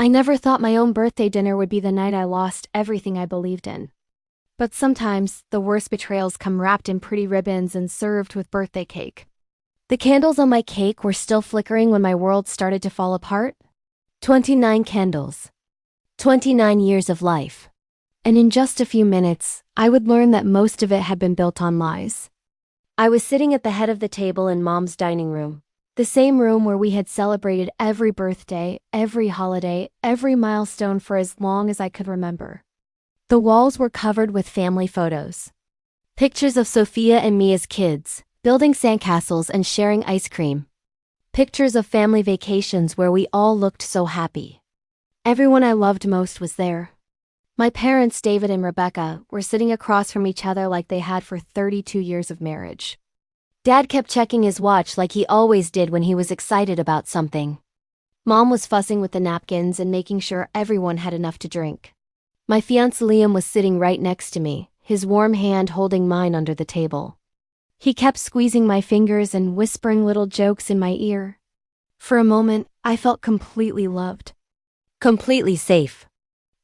I never thought my own birthday dinner would be the night I lost everything I believed in. But sometimes, the worst betrayals come wrapped in pretty ribbons and served with birthday cake. The candles on my cake were still flickering when my world started to fall apart. 29 candles. 29 years of life. And in just a few minutes, I would learn that most of it had been built on lies. I was sitting at the head of the table in Mom's dining room. The same room where we had celebrated every birthday, every holiday, every milestone for as long as I could remember. The walls were covered with family photos. Pictures of Sophia and me as kids, building sandcastles and sharing ice cream. Pictures of family vacations where we all looked so happy. Everyone I loved most was there. My parents, David and Rebecca, were sitting across from each other like they had for 32 years of marriage. Dad kept checking his watch like he always did when he was excited about something. Mom was fussing with the napkins and making sure everyone had enough to drink. My fiancé Liam was sitting right next to me, his warm hand holding mine under the table. He kept squeezing my fingers and whispering little jokes in my ear. For a moment, I felt completely loved. Completely safe.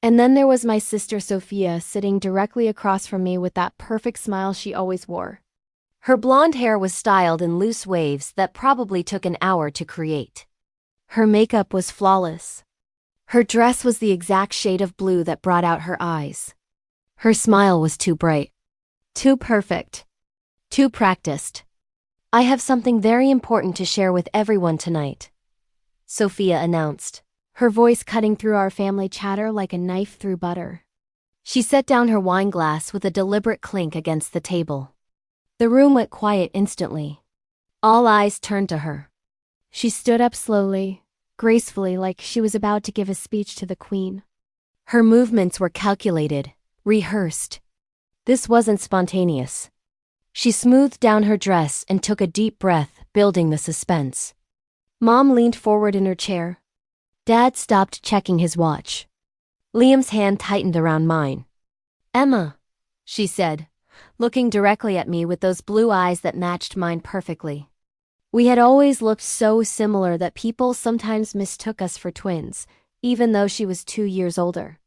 And then there was my sister Sophia sitting directly across from me with that perfect smile she always wore. Her blonde hair was styled in loose waves that probably took an hour to create. Her makeup was flawless. Her dress was the exact shade of blue that brought out her eyes. Her smile was too bright. Too perfect. Too practiced. I have something very important to share with everyone tonight, Sophia announced, her voice cutting through our family chatter like a knife through butter. She set down her wine glass with a deliberate clink against the table. The room went quiet instantly. All eyes turned to her. She stood up slowly, gracefully, like she was about to give a speech to the Queen. Her movements were calculated, rehearsed. This wasn't spontaneous. She smoothed down her dress and took a deep breath, building the suspense. Mom leaned forward in her chair. Dad stopped checking his watch. Liam's hand tightened around mine. "Emma," she said, looking directly at me with those blue eyes that matched mine perfectly. We had always looked so similar that people sometimes mistook us for twins, even though she was 2 years older.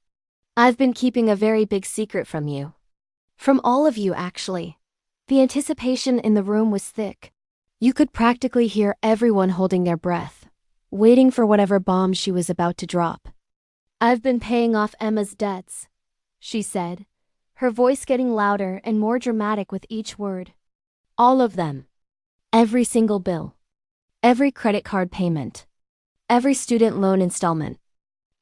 "I've been keeping a very big secret from you. From all of you, actually." The anticipation in the room was thick. You could practically hear everyone holding their breath, waiting for whatever bomb she was about to drop. "I've been paying off Emma's debts," she said, her voice getting louder and more dramatic with each word. "All of them. Every single bill. Every credit card payment. Every student loan installment.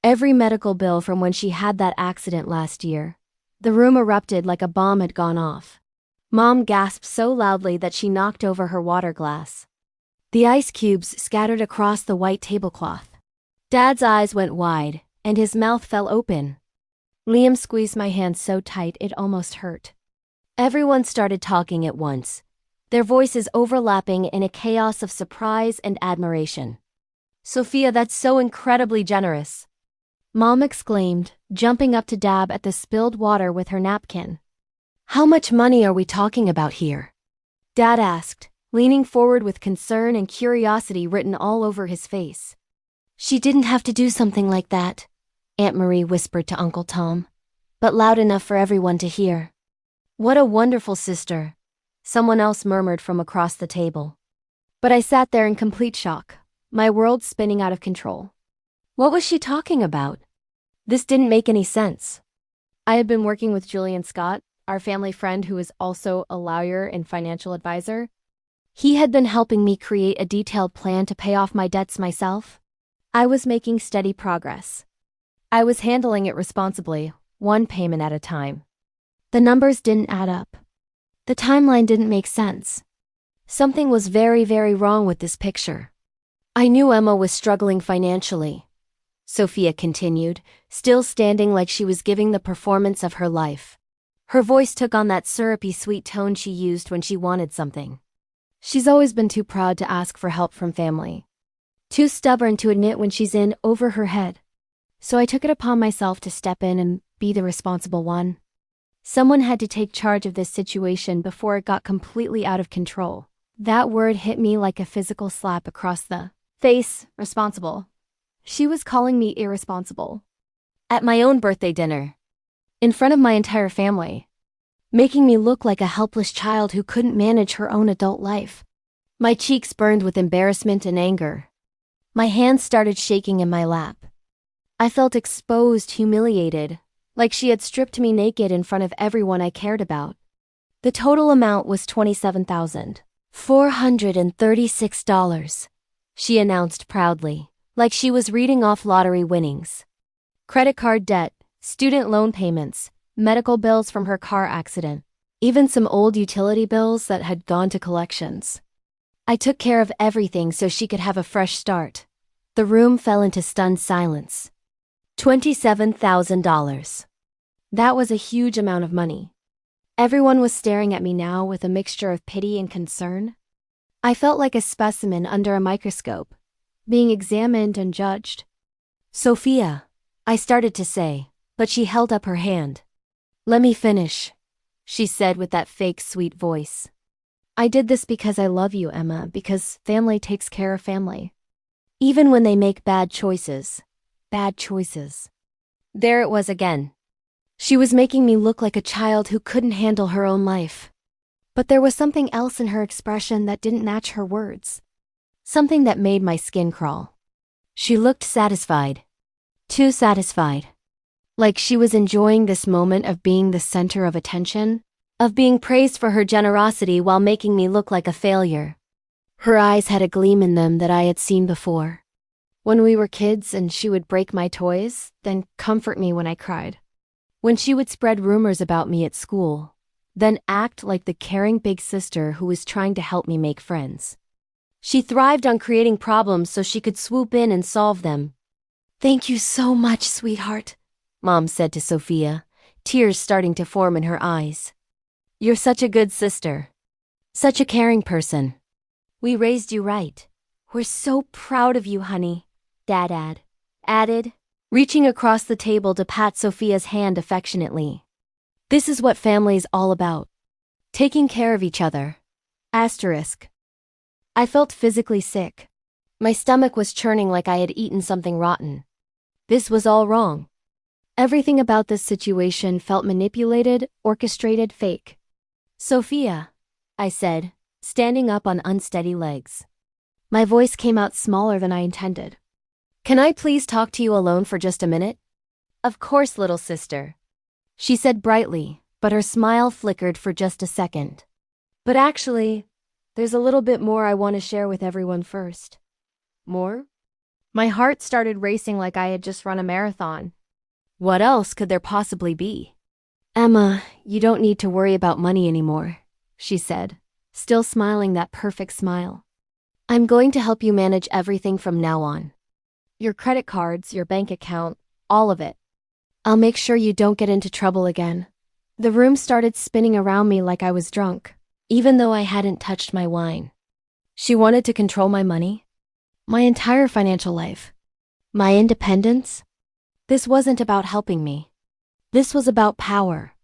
Every medical bill from when she had that accident last year." The room erupted like a bomb had gone off. Mom gasped so loudly that she knocked over her water glass. The ice cubes scattered across the white tablecloth. Dad's eyes went wide, and his mouth fell open. Liam squeezed my hand so tight it almost hurt. Everyone started talking at once, their voices overlapping in a chaos of surprise and admiration. "Sophia, that's so incredibly generous," Mom exclaimed, jumping up to dab at the spilled water with her napkin. "How much money are we talking about here?" Dad asked, leaning forward with concern and curiosity written all over his face. "She didn't have to do something like that," Aunt Marie whispered to Uncle Tom, but loud enough for everyone to hear. "What a wonderful sister," someone else murmured from across the table. But I sat there in complete shock, my world spinning out of control. What was she talking about? This didn't make any sense. I had been working with Julian Scott, our family friend who is also a lawyer and financial advisor. He had been helping me create a detailed plan to pay off my debts myself. I was making steady progress. I was handling it responsibly, one payment at a time. The numbers didn't add up. The timeline didn't make sense. Something was very, very wrong with this picture. I knew Emma was struggling financially, Sophia continued, still standing like she was giving the performance of her life. Her voice took on that syrupy sweet tone she used when she wanted something. She's always been too proud to ask for help from family. Too stubborn to admit when she's in over her head. So I took it upon myself to step in and be the responsible one. Someone had to take charge of this situation before it got completely out of control. That word hit me like a physical slap across the face. Responsible. She was calling me irresponsible. At my own birthday dinner. In front of my entire family. Making me look like a helpless child who couldn't manage her own adult life. My cheeks burned with embarrassment and anger. My hands started shaking in my lap. I felt exposed, humiliated, like she had stripped me naked in front of everyone I cared about. The total amount was $27,436, she announced proudly, like she was reading off lottery winnings. Credit card debt, student loan payments, medical bills from her car accident, even some old utility bills that had gone to collections. I took care of everything so she could have a fresh start. The room fell into stunned silence. $27,000. That was a huge amount of money. Everyone was staring at me now with a mixture of pity and concern. I felt like a specimen under a microscope, being examined and judged. Sophia, I started to say, but she held up her hand. Let me finish, she said with that fake sweet voice. I did this because I love you, Emma, because family takes care of family. Even when they make bad choices. Bad choices. There it was again. She was making me look like a child who couldn't handle her own life. But there was something else in her expression that didn't match her words. Something that made my skin crawl. She looked satisfied. Too satisfied. Like she was enjoying this moment of being the center of attention, of being praised for her generosity while making me look like a failure. Her eyes had a gleam in them that I had seen before. When we were kids and she would break my toys, then comfort me when I cried. When she would spread rumors about me at school, then act like the caring big sister who was trying to help me make friends. She thrived on creating problems so she could swoop in and solve them. Thank you so much, sweetheart, Mom said to Sophia, tears starting to form in her eyes. You're such a good sister. Such a caring person. We raised you right. We're so proud of you, honey, Dad added, reaching across the table to pat Sophia's hand affectionately. This is what family's all about. Taking care of each other. Asterisk. I felt physically sick. My stomach was churning like I had eaten something rotten. This was all wrong. Everything about this situation felt manipulated, orchestrated, fake. Sophia, I said, standing up on unsteady legs. My voice came out smaller than I intended. Can I please talk to you alone for just a minute? Of course, little sister, she said brightly, but her smile flickered for just a second. But actually, there's a little bit more I want to share with everyone first. More? My heart started racing like I had just run a marathon. What else could there possibly be? Emma, you don't need to worry about money anymore, she said, still smiling that perfect smile. I'm going to help you manage everything from now on. Your credit cards, your bank account, all of it. I'll make sure you don't get into trouble again. The room started spinning around me like I was drunk, even though I hadn't touched my wine. She wanted to control my money, my entire financial life, my independence. This wasn't about helping me. This was about power.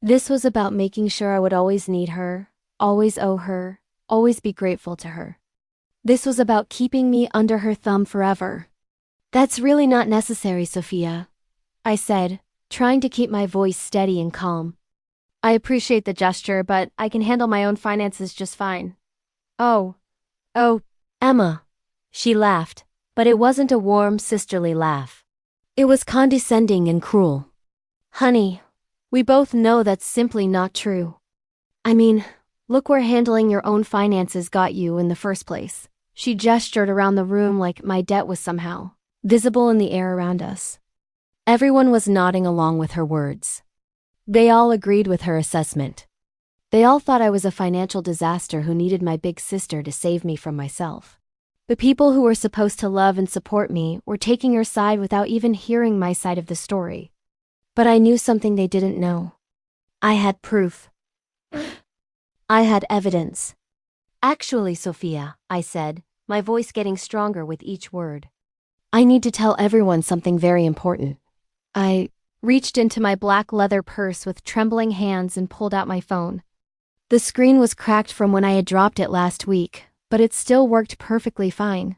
This was about making sure I would always need her, always owe her, always be grateful to her. This was about keeping me under her thumb forever. That's really not necessary, Sophia, I said, trying to keep my voice steady and calm. I appreciate the gesture, but I can handle my own finances just fine. Oh, Emma, she laughed, but it wasn't a warm, sisterly laugh. It was condescending and cruel. Honey, we both know that's simply not true. I mean, look where handling your own finances got you in the first place. She gestured around the room like my debt was somehow visible in the air around us. Everyone was nodding along with her words. They all agreed with her assessment. They all thought I was a financial disaster who needed my big sister to save me from myself. The people who were supposed to love and support me were taking her side without even hearing my side of the story. But I knew something they didn't know. I had proof. I had evidence. Actually, Sophia, I said, my voice getting stronger with each word. I need to tell everyone something very important. I reached into my black leather purse with trembling hands and pulled out my phone. The screen was cracked from when I had dropped it last week, but it still worked perfectly fine.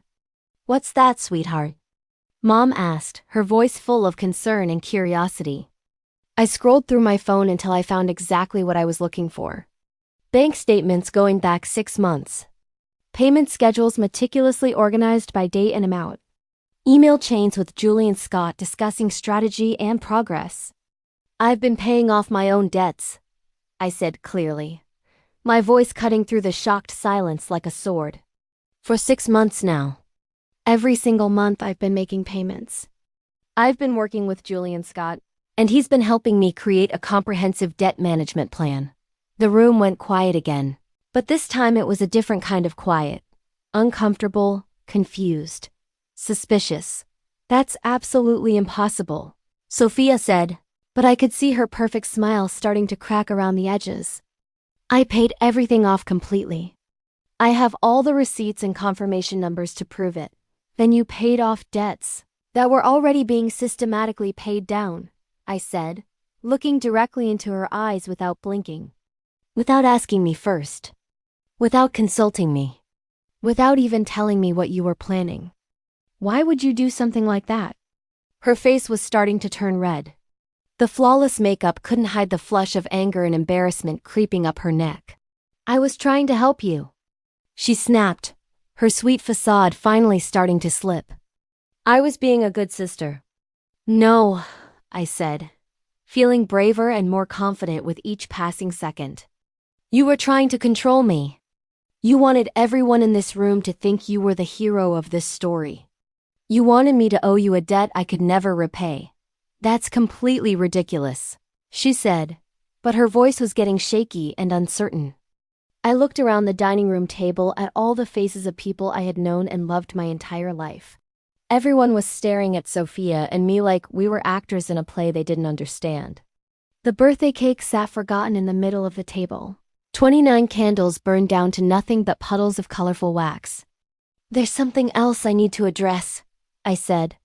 What's that, sweetheart? Mom asked, her voice full of concern and curiosity. I scrolled through my phone until I found exactly what I was looking for. Bank statements going back 6 months. Payment schedules meticulously organized by date and amount. Email chains with Julie and Scott discussing strategy and progress. I've been paying off my own debts, I said clearly, my voice cutting through the shocked silence like a sword. For 6 months now. Every single month I've been making payments. I've been working with Julie and Scott, and he's been helping me create a comprehensive debt management plan. The room went quiet again, but this time it was a different kind of quiet. Uncomfortable, confused, suspicious. That's absolutely impossible, Sophia said, but I could see her perfect smile starting to crack around the edges. I paid everything off completely. I have all the receipts and confirmation numbers to prove it. Then you paid off debts that were already being systematically paid down, I said, looking directly into her eyes without blinking. Without asking me first. Without consulting me. Without even telling me what you were planning. Why would you do something like that? Her face was starting to turn red. The flawless makeup couldn't hide the flush of anger and embarrassment creeping up her neck. I was trying to help you, she snapped, her sweet facade finally starting to slip. I was being a good sister. No, I said, feeling braver and more confident with each passing second. You were trying to control me. You wanted everyone in this room to think you were the hero of this story. You wanted me to owe you a debt I could never repay. That's completely ridiculous, she said, but her voice was getting shaky and uncertain. I looked around the dining room table at all the faces of people I had known and loved my entire life. Everyone was staring at Sophia and me like we were actors in a play they didn't understand. The birthday cake sat forgotten in the middle of the table. 29 candles burned down to nothing but puddles of colorful wax. There's something else I need to address, I said,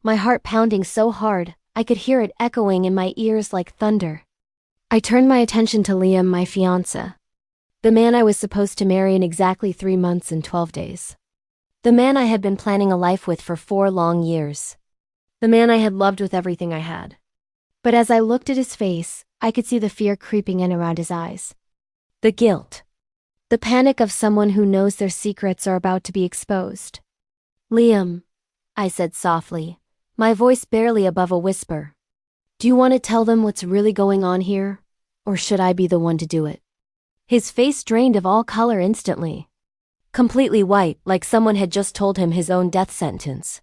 my heart pounding so hard I could hear it echoing in my ears like thunder. I turned my attention to Liam, my fiancé. The man I was supposed to marry in exactly 3 months and 12 days. The man I had been planning a life with for 4 long years. The man I had loved with everything I had. But as I looked at his face, I could see the fear creeping in around his eyes. The guilt. The panic of someone who knows their secrets are about to be exposed. Liam, I said softly, my voice barely above a whisper. Do you want to tell them what's really going on here? Or should I be the one to do it? His face drained of all color instantly. Completely white, like someone had just told him his own death sentence.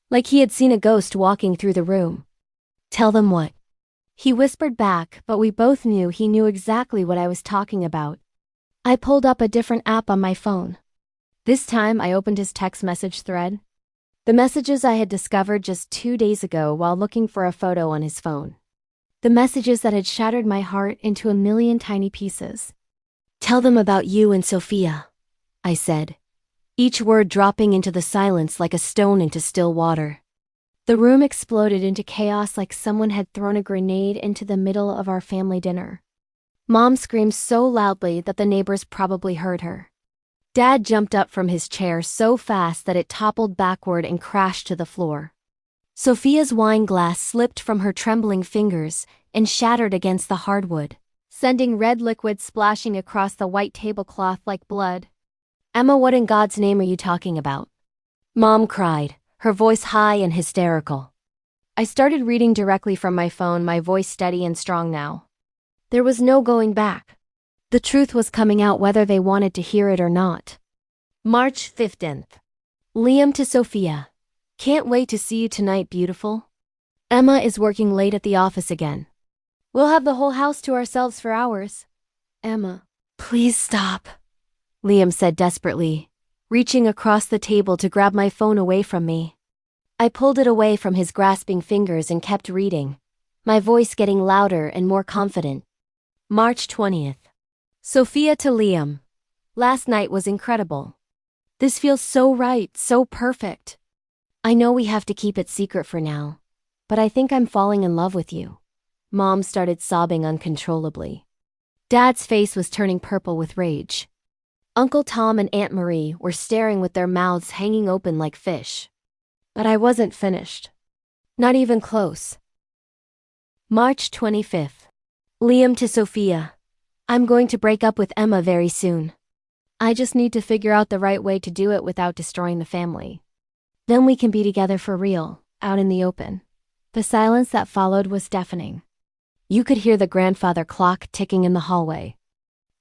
Like he had seen a ghost walking through the room. Tell them what? He whispered back, but we both knew he knew exactly what I was talking about. I pulled up a different app on my phone. This time I opened his text message thread. The messages I had discovered just 2 days ago while looking for a photo on his phone. The messages that had shattered my heart into a million tiny pieces. Tell them about you and Sophia, I said, each word dropping into the silence like a stone into still water. The room exploded into chaos like someone had thrown a grenade into the middle of our family dinner. Mom screamed so loudly that the neighbors probably heard her. Dad jumped up from his chair so fast that it toppled backward and crashed to the floor. Sophia's wine glass slipped from her trembling fingers and shattered against the hardwood, sending red liquid splashing across the white tablecloth like blood. Emma, what in God's name are you talking about? Mom cried, her voice high and hysterical. I started reading directly from my phone, my voice steady and strong now. There was no going back. The truth was coming out whether they wanted to hear it or not. March 15th. Liam to Sophia. Can't wait to see you tonight, beautiful. Emma is working late at the office again. We'll have the whole house to ourselves for hours. Emma. Please stop, Liam said desperately, reaching across the table to grab my phone away from me. I pulled it away from his grasping fingers and kept reading, my voice getting louder and more confident. March 20th. Sophia to Liam. Last night was incredible. This feels so right, so perfect. I know we have to keep it secret for now, but I think I'm falling in love with you. Mom started sobbing uncontrollably. Dad's face was turning purple with rage. Uncle Tom and Aunt Marie were staring with their mouths hanging open like fish. But I wasn't finished. Not even close. March 25th. Liam to Sophia. I'm going to break up with Emma very soon. I just need to figure out the right way to do it without destroying the family. Then we can be together for real, out in the open. The silence that followed was deafening. You could hear the grandfather clock ticking in the hallway.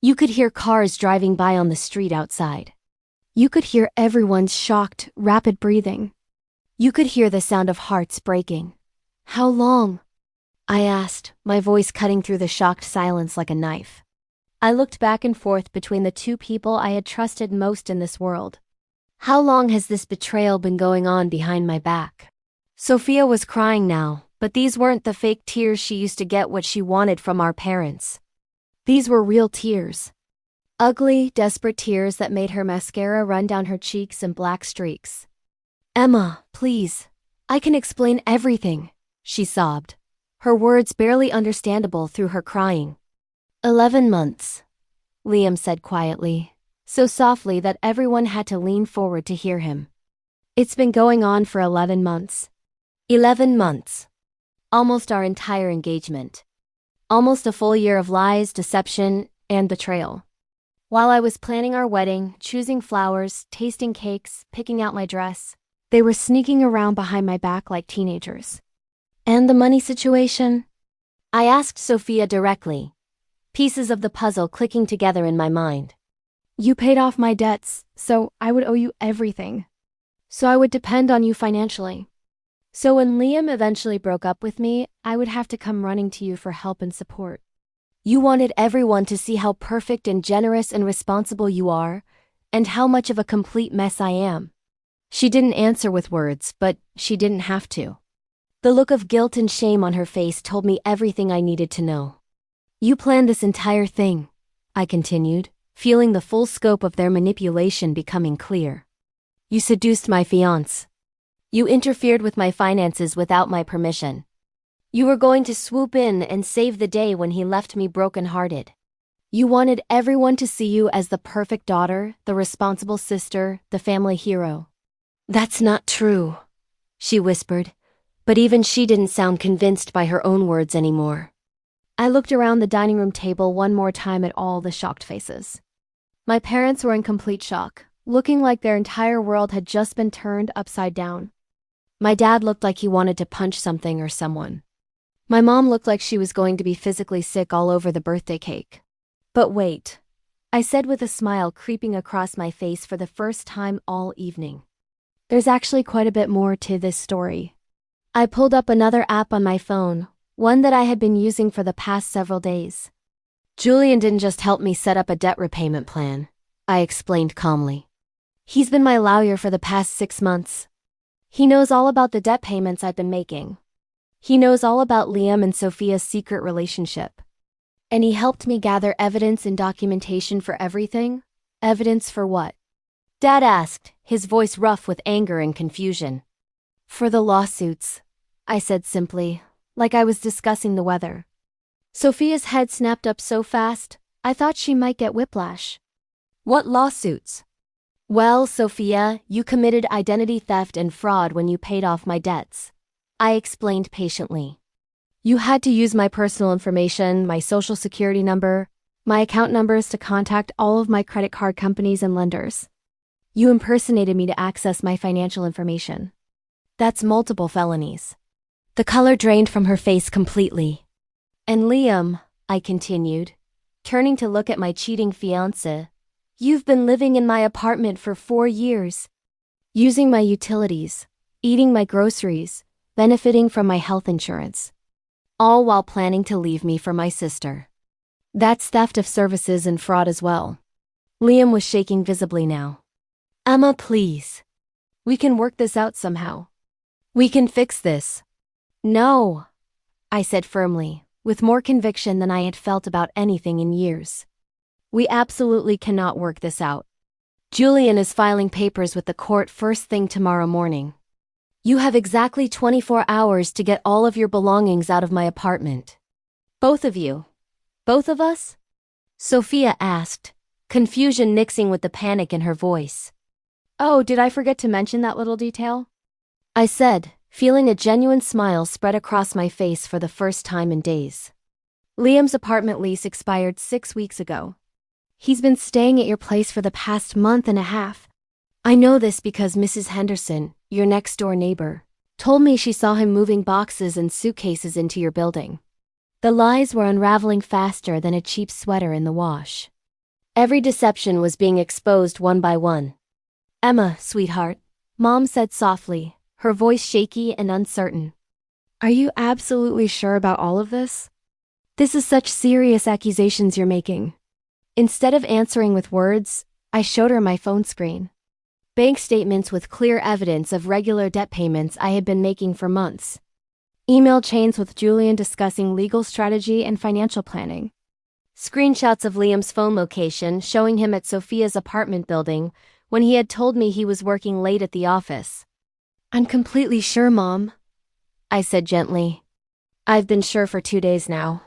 You could hear cars driving by on the street outside. You could hear everyone's shocked, rapid breathing. You could hear the sound of hearts breaking. How long? I asked, my voice cutting through the shocked silence like a knife. I looked back and forth between the two people I had trusted most in this world. How long has this betrayal been going on behind my back? Sophia was crying now, but these weren't the fake tears she used to get what she wanted from our parents. These were real tears. Ugly, desperate tears that made her mascara run down her cheeks in black streaks. Emma, please. I can explain everything, she sobbed, her words barely understandable through her crying. 11 months, Liam said quietly, so softly that everyone had to lean forward to hear him. It's been going on for 11 months. 11 months. Almost our entire engagement. Almost a full year of lies, deception, and betrayal. While I was planning our wedding, choosing flowers, tasting cakes, picking out my dress, they were sneaking around behind my back like teenagers. And the money situation? I asked Sophia directly, pieces of the puzzle clicking together in my mind. You paid off my debts, so I would owe you everything. So I would depend on you financially. So when Liam eventually broke up with me, I would have to come running to you for help and support. You wanted everyone to see how perfect and generous and responsible you are, and how much of a complete mess I am. She didn't answer with words, but she didn't have to. The look of guilt and shame on her face told me everything I needed to know. You planned this entire thing, I continued, feeling the full scope of their manipulation becoming clear. You seduced my fiancé. You interfered with my finances without my permission. You were going to swoop in and save the day when he left me broken-hearted. You wanted everyone to see you as the perfect daughter, the responsible sister, the family hero. That's not true, she whispered, but even she didn't sound convinced by her own words anymore. I looked around the dining room table one more time at all the shocked faces. My parents were in complete shock, looking like their entire world had just been turned upside down. My dad looked like he wanted to punch something or someone. My mom looked like she was going to be physically sick all over the birthday cake. But wait, I said with a smile creeping across my face for the first time all evening. There's actually quite a bit more to this story. I pulled up another app on my phone, one that I had been using for the past several days. Julian didn't just help me set up a debt repayment plan, I explained calmly. He's been my lawyer for the past 6 months. He knows all about the debt payments I've been making. He knows all about Liam and Sophia's secret relationship. And he helped me gather evidence and documentation for everything. Evidence for what? Dad asked, his voice rough with anger and confusion. For the lawsuits, I said simply, like I was discussing the weather. Sophia's head snapped up so fast, I thought she might get whiplash. What lawsuits? Well, Sophia, you committed identity theft and fraud when you paid off my debts, I explained patiently. You had to use my personal information, my social security number, my account numbers to contact all of my credit card companies and lenders. You impersonated me to access my financial information. That's multiple felonies. The color drained from her face completely. And Liam, I continued, turning to look at my cheating fiancé, you've been living in my apartment for 4 years, using my utilities, eating my groceries, benefiting from my health insurance, all while planning to leave me for my sister. That's theft of services and fraud as well. Liam was shaking visibly now. Emma, please. We can work this out somehow. We can fix this. No, I said firmly, with more conviction than I had felt about anything in years. We absolutely cannot work this out. Julian is filing papers with the court first thing tomorrow morning. You have exactly 24 hours to get all of your belongings out of my apartment. Both of you. Both of us? Sophia asked, confusion mixing with the panic in her voice. Oh, did I forget to mention that little detail? I said, feeling a genuine smile spread across my face for the first time in days. Liam's apartment lease expired 6 weeks ago. He's been staying at your place for the past month and a half. I know this because Mrs. Henderson, your next-door neighbor, told me she saw him moving boxes and suitcases into your building. The lies were unraveling faster than a cheap sweater in the wash. Every deception was being exposed one by one. Emma, sweetheart, Mom said softly, her voice shaky and uncertain. Are you absolutely sure about all of this? This is such serious accusations you're making. Instead of answering with words, I showed her my phone screen. Bank statements with clear evidence of regular debt payments I had been making for months. Email chains with Julian discussing legal strategy and financial planning. Screenshots of Liam's phone location showing him at Sophia's apartment building when he had told me he was working late at the office. I'm completely sure, Mom, I said gently. I've been sure for 2 days now.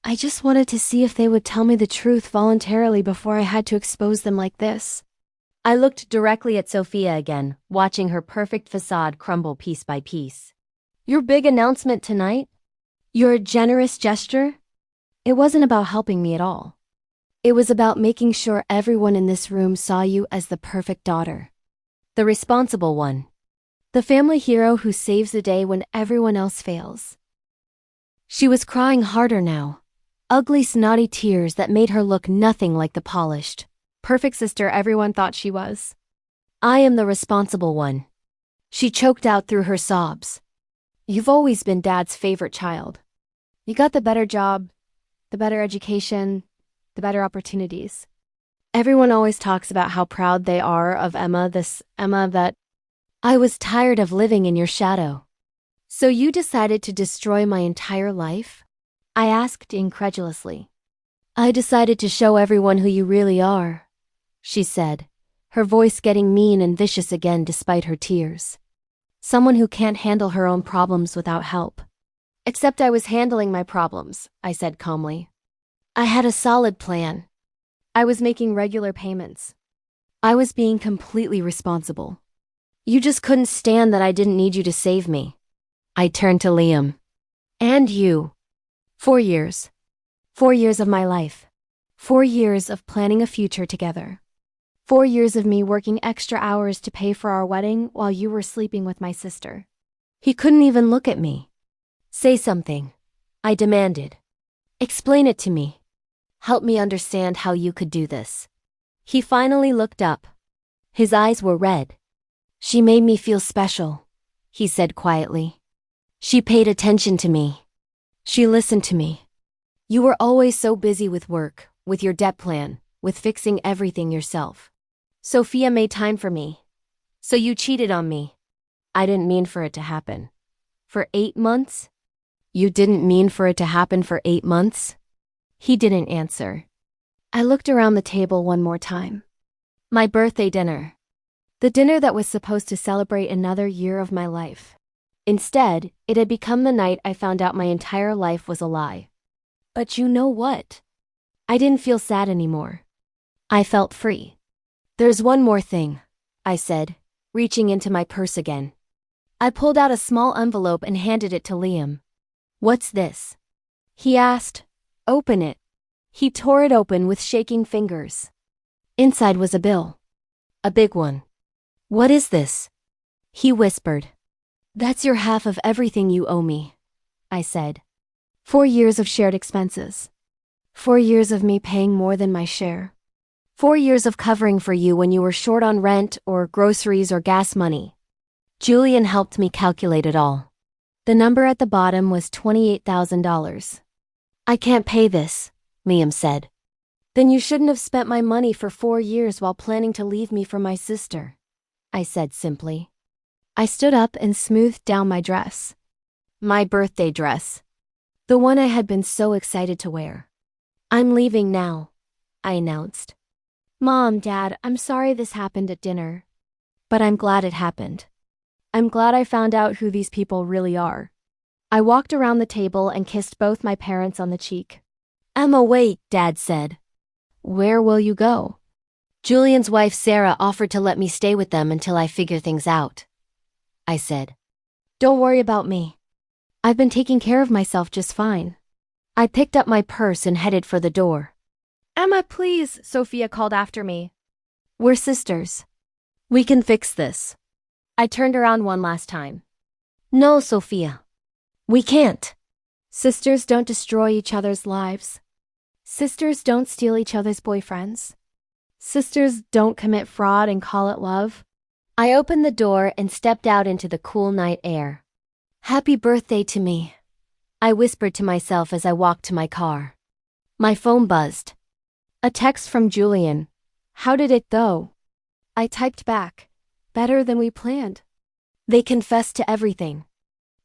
I just wanted to see if they would tell me the truth voluntarily before I had to expose them like this. I looked directly at Sophia again, watching her perfect facade crumble piece by piece. Your big announcement tonight? Your generous gesture? It wasn't about helping me at all. It was about making sure everyone in this room saw you as the perfect daughter. The responsible one. The family hero who saves the day when everyone else fails. She was crying harder now. Ugly, snotty tears that made her look nothing like the polished, perfect sister everyone thought she was. I am the responsible one. She choked out through her sobs. You've always been Dad's favorite child. You got the better job, the better education, the better opportunities. Everyone always talks about how proud they are of Emma, this Emma that... I was tired of living in your shadow. So you decided to destroy my entire life? I asked incredulously. I decided to show everyone who you really are, she said, her voice getting mean and vicious again despite her tears. Someone who can't handle her own problems without help. Except I was handling my problems, I said calmly. I had a solid plan. I was making regular payments. I was being completely responsible. You just couldn't stand that I didn't need you to save me. I turned to Liam. And you. 4 years. 4 years of my life. 4 years of planning a future together. 4 years of me working extra hours to pay for our wedding while you were sleeping with my sister. He couldn't even look at me. Say something, I demanded. Explain it to me. Help me understand how you could do this. He finally looked up. His eyes were red. She made me feel special, he said quietly. She paid attention to me. She listened to me. You were always so busy with work, with your debt plan, with fixing everything yourself. Sophia made time for me. So you cheated on me. I didn't mean for it to happen. For 8 months? You didn't mean for it to happen for 8 months? He didn't answer. I looked around the table one more time. My birthday dinner. The dinner that was supposed to celebrate another year of my life. Instead, it had become the night I found out my entire life was a lie. But you know what? I didn't feel sad anymore. I felt free. There's one more thing, I said, reaching into my purse again. I pulled out a small envelope and handed it to Liam. What's this? He asked. Open it. He tore it open with shaking fingers. Inside was a bill. A big one. What is this? He whispered. That's your half of everything you owe me, I said. 4 years of shared expenses. 4 years of me paying more than my share. 4 years of covering for you when you were short on rent or groceries or gas money. Julian helped me calculate it all. The number at the bottom was $28,000. I can't pay this, Liam said. Then you shouldn't have spent my money for 4 years while planning to leave me for my sister, I said simply. I stood up and smoothed down my dress. My birthday dress. The one I had been so excited to wear. I'm leaving now, I announced. Mom, Dad, I'm sorry this happened at dinner. But I'm glad it happened. I'm glad I found out who these people really are. I walked around the table and kissed both my parents on the cheek. Emma, wait, Dad said. Where will you go? Julian's wife Sarah offered to let me stay with them until I figure things out. I said. Don't worry about me. I've been taking care of myself just fine. I picked up my purse and headed for the door. Emma, please, Sophia called after me. We're sisters. We can fix this. I turned around one last time. No, Sophia. We can't. Sisters don't destroy each other's lives. Sisters don't steal each other's boyfriends. Sisters don't commit fraud and call it love. I opened the door and stepped out into the cool night air. Happy birthday to me, I whispered to myself as I walked to my car. My phone buzzed. A text from Julian. How did it go? I typed back. Better than we planned. They confessed to everything.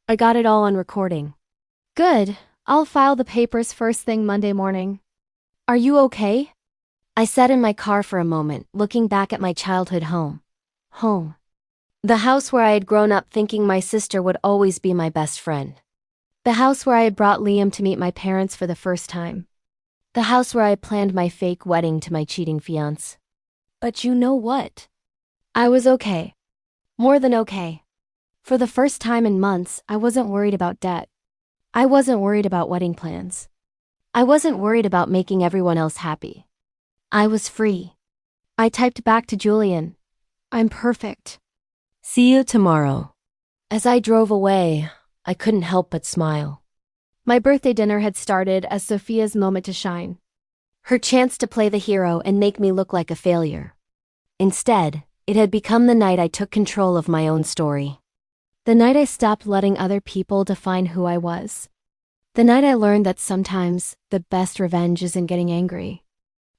I got it all on recording. Good, I'll file the papers first thing Monday morning. Are you okay? I sat in my car for a moment, looking back at my childhood home. Home. The house where I had grown up thinking my sister would always be my best friend. The house where I had brought Liam to meet my parents for the first time. The house where I had planned my fake wedding to my cheating fiancé. But you know what? I was okay. More than okay. For the first time in months, I wasn't worried about debt. I wasn't worried about wedding plans. I wasn't worried about making everyone else happy. I was free. I typed back to Julian. I'm perfect. See you tomorrow. As I drove away, I couldn't help but smile. My birthday dinner had started as Sophia's moment to shine. Her chance to play the hero and make me look like a failure. Instead, it had become the night I took control of my own story. The night I stopped letting other people define who I was. The night I learned that sometimes the best revenge isn't getting angry.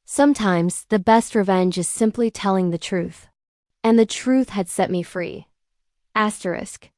Sometimes the best revenge is simply telling the truth. And the truth had set me free. Asterisk.